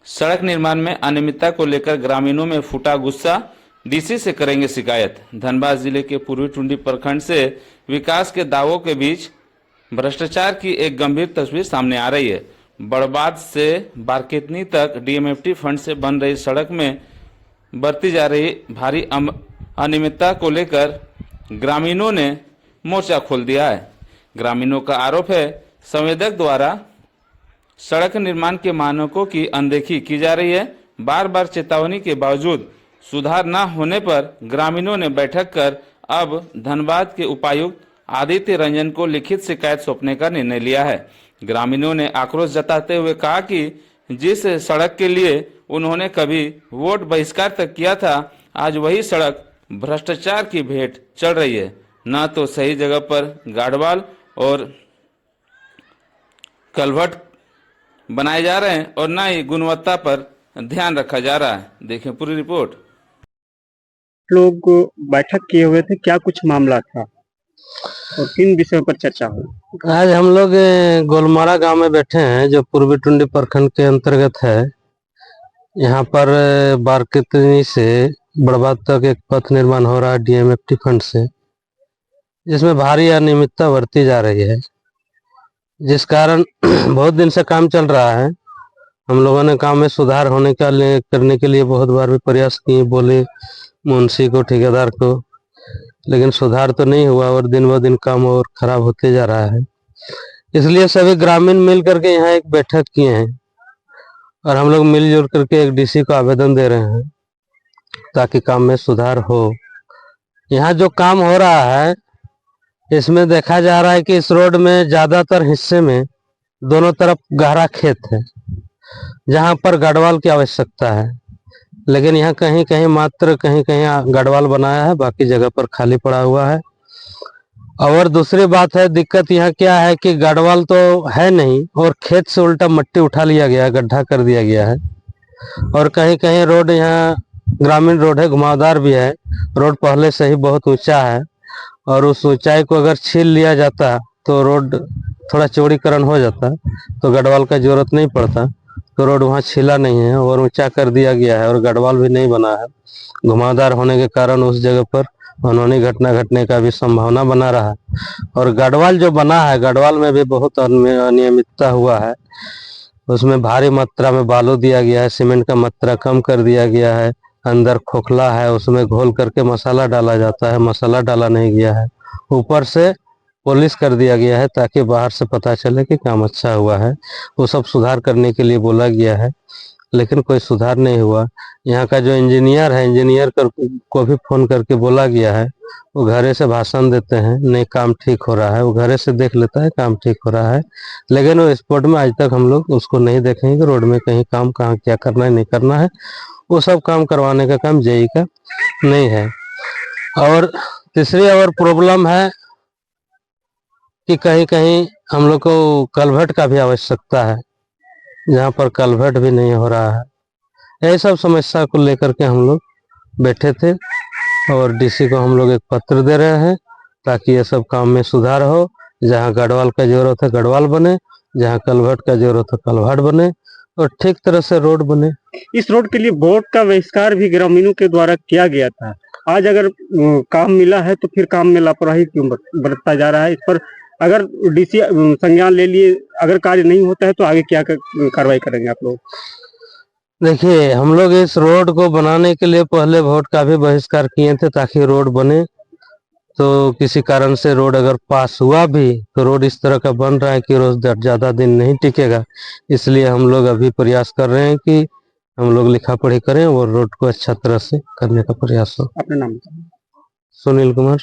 सड़क निर्माण में अनियमितता को लेकर ग्रामीणों में फूटा गुस्सा, डीसी से करेंगे शिकायत। धनबाद जिले के पूर्वी टुंडी प्रखंड से विकास के दावों के बीच भ्रष्टाचार की एक गंभीर तस्वीर सामने आ रही है। बड़बाद से बारकेतनी तक डीएमएफटी फंड से बन रही सड़क में बरती जा रही भारी अनियमितता को लेकर ग्रामीणों ने मोर्चा खोल दिया है। ग्रामीणों का आरोप है संवेदक द्वारा सड़क निर्माण के मानकों की अनदेखी की जा रही है। बार बार चेतावनी के बावजूद सुधार न होने पर ग्रामीणों ने बैठक कर अब धनबाद के उपायुक्त आदित्य रंजन को लिखित शिकायत सौंपने का निर्णय लिया है। ग्रामीणों ने आक्रोश जताते हुए कहा कि जिस सड़क के लिए उन्होंने कभी वोट बहिष्कार तक किया था, आज वही सड़क भ्रष्टाचार की भेंट चढ़ रही है। न तो सही जगह पर गार्डवाल और कलवर्ट बनाए जा रहे हैं और न ही गुणवत्ता पर ध्यान रखा जा रहा है। देखें पूरी रिपोर्ट। लोग बैठक किए हुए थे, क्या कुछ मामला था और किन विषयों पर चर्चा हुई? आज हम लोग गोलमारा गांव में बैठे हैं, जो पूर्वी टुंडी प्रखंड के अंतर्गत है। यहाँ पर बारकेतनी से बड़बाद तक एक पथ निर्माण हो रहा है डीएमएफटी फंड से, जिसमें भारी अनियमितता बरती जा रही है, जिस कारण बहुत दिन से काम चल रहा है। हम लोगों ने काम में सुधार करने के लिए बहुत बार भी प्रयास किए, बोले मुंशी को, ठेकेदार को, लेकिन सुधार तो नहीं हुआ और दिन ब दिन काम और खराब होते जा रहा है। इसलिए सभी ग्रामीण मिल करके यहाँ एक बैठक किए हैं और हम लोग मिलजुल करके एक डीसी को आवेदन दे रहे हैं ताकि काम में सुधार हो। यहाँ जो काम हो रहा है इसमें देखा जा रहा है कि इस रोड में ज्यादातर हिस्से में दोनों तरफ गहरा खेत है, जहाँ पर गढ़वाल की आवश्यकता है, लेकिन यहाँ कहीं कहीं मात्र कहीं कहीं गढ़वाल बनाया है, बाकी जगह पर खाली पड़ा हुआ है। और दूसरी बात है, दिक्कत यहाँ क्या है कि गढ़वाल तो है नहीं और खेत से उल्टा मिट्टी उठा लिया गया है, गड्ढा कर दिया गया है। और कहीं कहीं रोड, यहाँ ग्रामीण रोड है, घुमावदार भी है, रोड पहले से ही बहुत ऊंचा है और उस ऊंचाई को अगर छील लिया जाता तो रोड थोड़ा चौड़ीकरण हो जाता, तो गढ़वाल का जरूरत नहीं पड़ता। तो रोड वहाँ छीला नहीं है और ऊंचा कर दिया गया है और गढ़वाल भी नहीं बना है। घुमावदार होने के कारण उस जगह पर अनहोनी घटना घटने का भी संभावना बना रहा है। और गढ़वाल जो बना है, गढ़वाल में भी बहुत अनियमितता हुआ है। उसमें भारी मात्रा में बालू दिया गया है, सीमेंट का मात्रा कम कर दिया गया है, अंदर खोखला है, उसमें घोल करके मसाला डाला जाता है, मसाला डाला नहीं गया है। ऊपर से पॉलिश कर दिया गया है ताकि बाहर से पता चले कि काम अच्छा हुआ है। वो सब सुधार करने के लिए बोला गया है, लेकिन कोई सुधार नहीं हुआ। यहाँ का जो इंजीनियर है, इंजीनियर को भी फोन करके बोला गया है, वो घरे से भाषण देते हैं, नहीं काम ठीक हो रहा है। वो घरे से देख लेता है काम ठीक हो रहा है, लेकिन वो स्पॉट में आज तक हम लोग उसको नहीं देखेंगे कि रोड में कहीं काम कहाँ क्या करना है, नहीं करना है। वो सब काम करवाने का काम जेई का नहीं है। और तीसरी और प्रॉब्लम है कि कहीं कहीं हम लोग को कलवर्ट का भी आवश्यकता है, जहाँ पर कलवर्ट भी नहीं हो रहा है। यही सब समस्या को लेकर के हम लोग बैठे थे और डीसी को हम लोग एक पत्र दे रहे हैं ताकि ये सब काम में सुधार हो। जहाँ गढ़वाल का जरूरत है गढ़वाल बने, जहाँ कलवर्ट का जरूरत है कलवर्ट बने और ठीक तरह से रोड बने। इस रोड के लिए वोट का बहिष्कार भी ग्रामीणों के द्वारा किया गया था। आज अगर काम मिला है तो फिर काम में लापरवाही क्यों बरतता जा रहा है? इस पर अगर डीसी संज्ञान ले लिए, अगर कार्य नहीं होता है तो आगे क्या कार्रवाई करेंगे आप लोग? देखिए, हम लोग इस रोड को बनाने के लिए पहले वोट का भी बहिष्कार किए थे ताकि रोड बने। तो किसी कारण से रोड अगर पास हुआ भी तो रोड इस तरह का बन रहा है कि रोज ज्यादा दिन नहीं टिकेगा। इसलिए हम लोग अभी प्रयास कर रहे हैं कि हम लोग लिखा पढ़ी करें और रोड को अच्छा तरह से करने का प्रयास हो। अपना नाम? सुनील कुमार।